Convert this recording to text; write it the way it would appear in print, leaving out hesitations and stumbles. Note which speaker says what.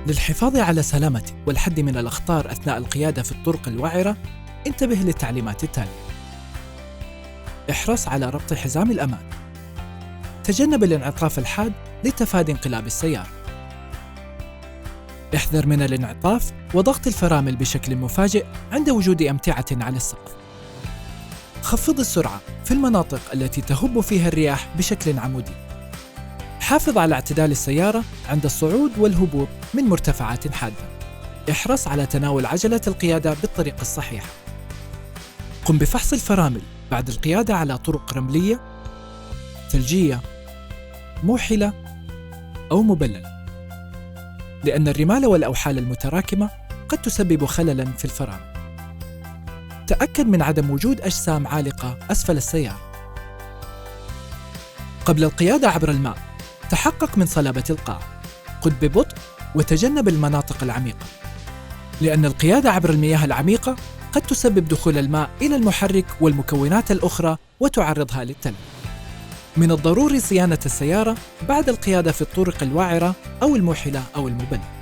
Speaker 1: للحفاظ على سلامتك والحد من الأخطار أثناء القيادة في الطرق الوعرة، انتبه للتعليمات التالية. احرص على ربط حزام الأمان. تجنب الانعطاف الحاد لتفادي انقلاب السيارة. احذر من الانعطاف وضغط الفرامل بشكل مفاجئ عند وجود أمتعة على السقف. خفض السرعة في المناطق التي تهب فيها الرياح بشكل عمودي. حافظ على اعتدال السيارة عند الصعود والهبوط من مرتفعات حادة. احرص على تناول عجلة القيادة بالطريقة الصحيحة. قم بفحص الفرامل بعد القيادة على طرق رملية، ثلجية، موحلة أو مبللة، لأن الرمال والأوحال المتراكمة قد تسبب خللاً في الفرامل. تأكد من عدم وجود أجسام عالقة أسفل السيارة. قبل القيادة عبر الماء، تحقق من صلابة القاع. قد ببطء وتجنب المناطق العميقة، لأن القيادة عبر المياه العميقة قد تسبب دخول الماء إلى المحرك والمكونات الأخرى وتعرضها للتلف. من الضروري صيانة السيارة بعد القيادة في الطرق الوعرة أو الموحلة أو المبللة.